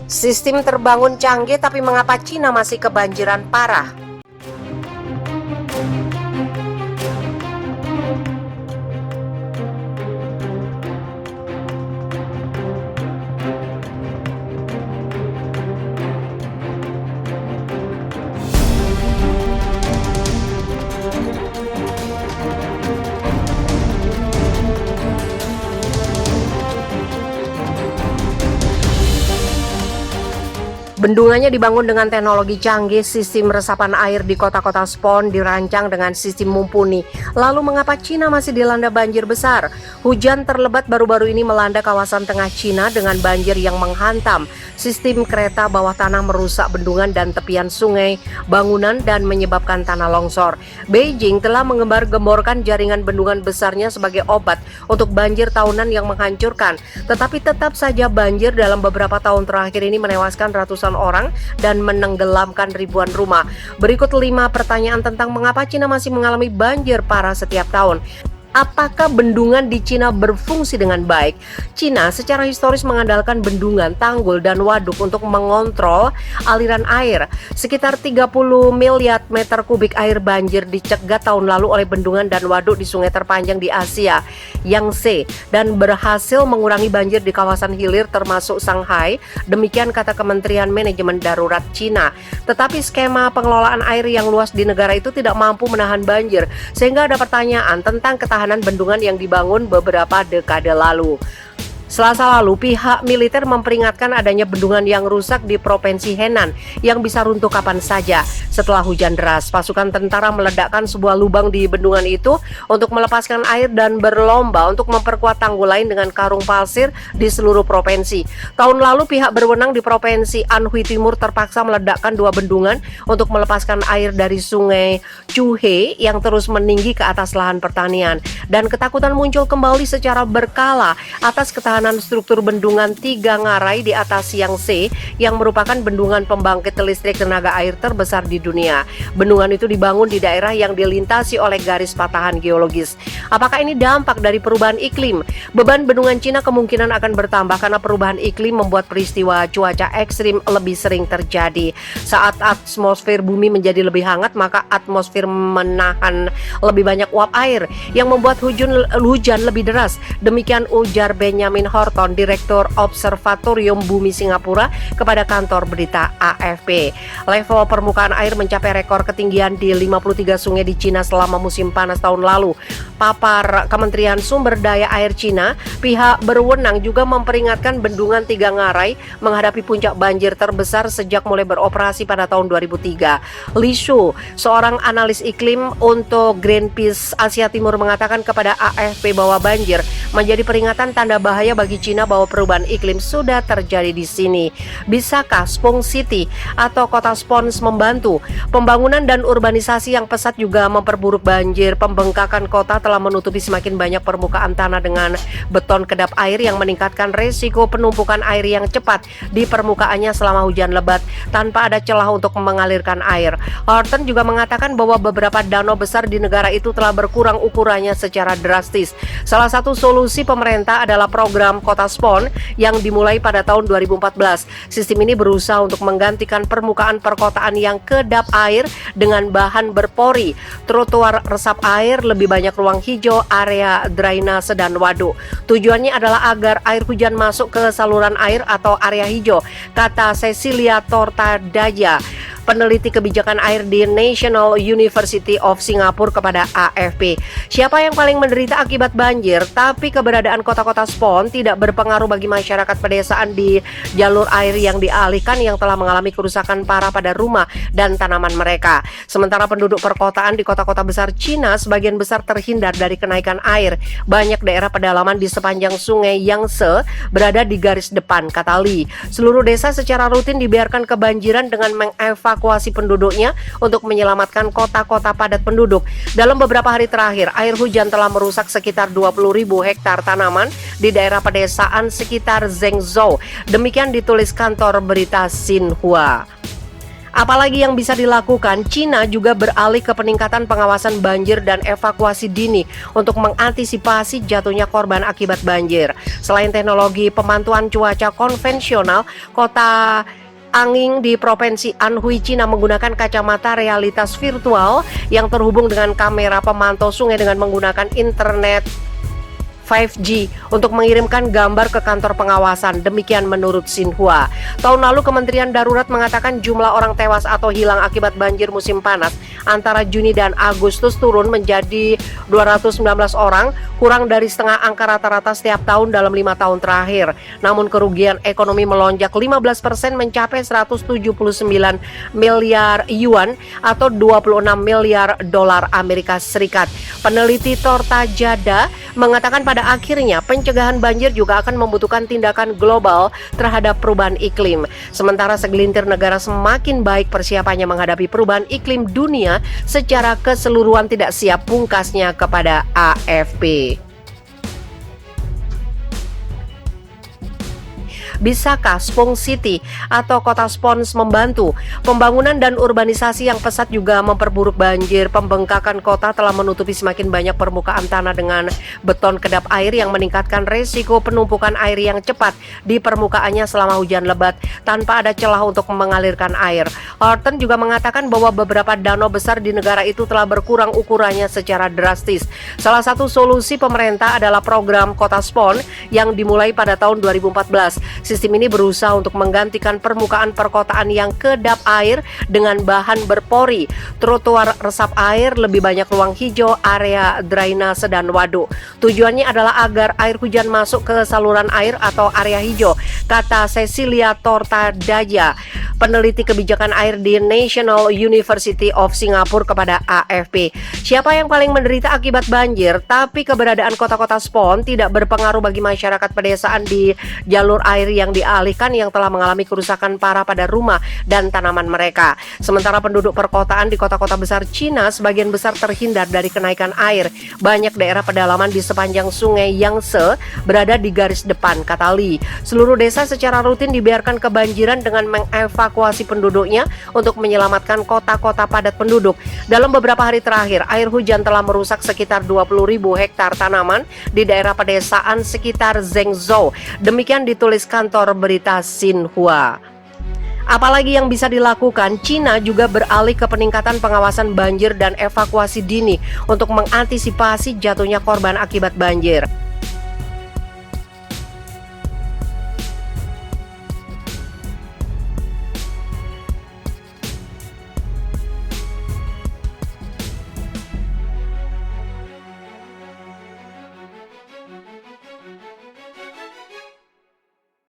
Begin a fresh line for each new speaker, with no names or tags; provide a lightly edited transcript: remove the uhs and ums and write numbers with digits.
Sistem terbangun canggih, tapi mengapa Cina masih kebanjiran parah? Bendungannya dibangun dengan teknologi canggih, sistem resapan air di kota-kota spon dirancang dengan sistem mumpuni. Lalu mengapa Cina masih dilanda banjir besar? Hujan terlebat baru-baru ini melanda kawasan tengah Cina dengan banjir yang menghantam. Sistem kereta bawah tanah merusak bendungan dan tepian sungai, bangunan, dan menyebabkan tanah longsor. Beijing telah mengembar-gemborkan jaringan bendungan besarnya sebagai obat untuk banjir tahunan yang menghancurkan. Tetapi tetap saja banjir dalam beberapa tahun terakhir ini menewaskan ratusan orang dan menenggelamkan ribuan rumah. Berikut 5 pertanyaan tentang mengapa Cina masih mengalami banjir parah setiap tahun. Apakah bendungan di Cina berfungsi dengan baik? Cina secara historis mengandalkan bendungan, tanggul, dan waduk untuk mengontrol aliran air. Sekitar 30 miliar meter kubik air banjir dicegat tahun lalu oleh bendungan dan waduk di sungai terpanjang di Asia, Yangtze, dan berhasil mengurangi banjir di kawasan hilir termasuk Shanghai. Demikian kata Kementerian Manajemen Darurat Cina. Tetapi skema pengelolaan air yang luas di negara itu tidak mampu menahan banjir, sehingga ada pertanyaan tentang ketahanan bendungan yang dibangun beberapa dekade lalu. Selasa lalu, pihak militer memperingatkan adanya bendungan yang rusak di Provinsi Henan yang bisa runtuh kapan saja. Setelah hujan deras, pasukan tentara meledakkan sebuah lubang di bendungan itu untuk melepaskan air dan berlomba untuk memperkuat tanggul lain dengan karung pasir di seluruh provinsi. Tahun lalu, pihak berwenang di Provinsi Anhui Timur terpaksa meledakkan 2 bendungan untuk melepaskan air dari sungai Chuhe yang terus meninggi ke atas lahan pertanian. Dan ketakutan muncul kembali secara berkala atas ketahanan struktur bendungan 3 ngarai di atas Yangtze yang merupakan bendungan pembangkit listrik tenaga air terbesar di dunia. Bendungan itu dibangun di daerah yang dilintasi oleh garis patahan geologis. Apakah ini dampak dari perubahan iklim? Beban bendungan Cina kemungkinan akan bertambah karena perubahan iklim membuat peristiwa cuaca ekstrim lebih sering terjadi. Saat atmosfer bumi menjadi lebih hangat, maka atmosfer menahan lebih banyak uap air yang membuat hujan lebih deras. Demikian ujar Benjamin Horton, Direktur Observatorium Bumi Singapura, kepada kantor berita AFP. Level permukaan air mencapai rekor ketinggian di 53 sungai di Cina selama musim panas tahun lalu. Papar Kementerian Sumber Daya Air Cina, pihak berwenang juga memperingatkan bendungan 3 ngarai menghadapi puncak banjir terbesar sejak mulai beroperasi pada tahun 2003. Li Shu, seorang analis iklim untuk Greenpeace Asia Timur, mengatakan kepada AFP bahwa banjir menjadi peringatan tanda bahaya bagi Cina bahwa perubahan iklim sudah terjadi di sini. Bisakah Spong City atau kota Spons membantu? Pembangunan dan urbanisasi yang pesat juga memperburuk banjir. Pembengkakan kota telah menutupi semakin banyak permukaan tanah dengan beton kedap air yang meningkatkan resiko penumpukan air yang cepat di permukaannya selama hujan lebat tanpa ada celah untuk mengalirkan air. Horton juga mengatakan bahwa beberapa danau besar di negara itu telah berkurang ukurannya secara drastis. Salah satu solusi pemerintah adalah program Kota Spon yang dimulai pada tahun 2014. Sistem ini berusaha untuk menggantikan permukaan perkotaan yang kedap air dengan bahan berpori, trotoar resap air, lebih banyak ruang hijau, area drainase, dan waduk. Tujuannya adalah agar air hujan masuk ke saluran air atau area hijau, kata Cecilia Tortadaya, peneliti kebijakan air di National University of Singapore, kepada AFP. Siapa yang paling menderita akibat banjir? Tapi keberadaan kota-kota Spon tidak berpengaruh bagi masyarakat pedesaan di jalur air yang dialihkan yang telah mengalami kerusakan parah pada rumah dan tanaman mereka. Sementara penduduk perkotaan di kota-kota besar Cina sebagian besar terhindar dari kenaikan air. Banyak daerah pedalaman di sepanjang sungai Yangtze berada di garis depan, kata Li. Seluruh desa secara rutin dibiarkan kebanjiran dengan mengevakuasi penduduknya untuk menyelamatkan kota-kota padat penduduk. Dalam beberapa hari terakhir, air hujan telah merusak sekitar 20.000 hektar tanaman di daerah pedesaan sekitar Zhengzhou. Demikian ditulis kantor berita Xinhua. Apalagi yang bisa dilakukan, Cina juga beralih ke peningkatan pengawasan banjir dan evakuasi dini untuk mengantisipasi jatuhnya korban akibat banjir. Selain teknologi pemantauan cuaca konvensional, kota Anging di Provinsi Anhui, Cina menggunakan kacamata realitas virtual yang terhubung dengan kamera pemantau sungai dengan menggunakan internet 5G untuk mengirimkan gambar ke kantor pengawasan. Demikian menurut Xinhua. Tahun lalu Kementerian Darurat mengatakan jumlah orang tewas atau hilang akibat banjir musim panas antara Juni dan Agustus turun menjadi 219 orang, kurang dari setengah angka rata-rata setiap tahun dalam 5 tahun terakhir. Namun kerugian ekonomi melonjak 15% mencapai 179 miliar yuan atau 26 miliar dolar Amerika Serikat. Peneliti Tortajada mengatakan pada akhirnya pencegahan banjir juga akan membutuhkan tindakan global terhadap perubahan iklim. Sementara segelintir negara semakin baik persiapannya menghadapi perubahan iklim, dunia secara keseluruhan tidak siap, pungkasnya kepada AFP. Bisakah Spong City atau kota Spons membantu? Pembangunan dan urbanisasi yang pesat juga memperburuk banjir. Pembengkakan kota telah menutupi semakin banyak permukaan tanah dengan beton kedap air yang meningkatkan resiko penumpukan air yang cepat di permukaannya selama hujan lebat tanpa ada celah untuk mengalirkan air. Horton juga mengatakan bahwa beberapa danau besar di negara itu telah berkurang ukurannya secara drastis. Salah satu solusi pemerintah adalah program Kota Spon yang dimulai pada tahun 2014. Sistem ini berusaha untuk menggantikan permukaan perkotaan yang kedap air dengan bahan berpori, trotoar resap air, lebih banyak ruang hijau, area drainase dan waduk. Tujuannya adalah agar air hujan masuk ke saluran air atau area hijau, kata Cecilia Tortajada, peneliti kebijakan air di National University of Singapore kepada AFP. Siapa yang paling menderita akibat banjir? Tapi keberadaan kota-kota Spon tidak berpengaruh bagi masyarakat pedesaan di jalur air yang dialihkan yang telah mengalami kerusakan parah pada rumah dan tanaman mereka. Sementara penduduk perkotaan di kota-kota besar Cina sebagian besar terhindar dari kenaikan air. Banyak daerah pedalaman di sepanjang sungai Yangtze berada di garis depan, kata Li. Seluruh desa secara rutin dibiarkan kebanjiran dengan mengevakuasi penduduknya untuk menyelamatkan kota-kota padat penduduk. Dalam beberapa hari terakhir, air hujan telah merusak sekitar 20.000 hektar tanaman di daerah pedesaan sekitar Zhengzhou. Demikian ditulis kantor berita Xinhua. Apalagi yang bisa dilakukan, Cina juga beralih ke peningkatan pengawasan banjir dan evakuasi dini untuk mengantisipasi jatuhnya korban akibat banjir.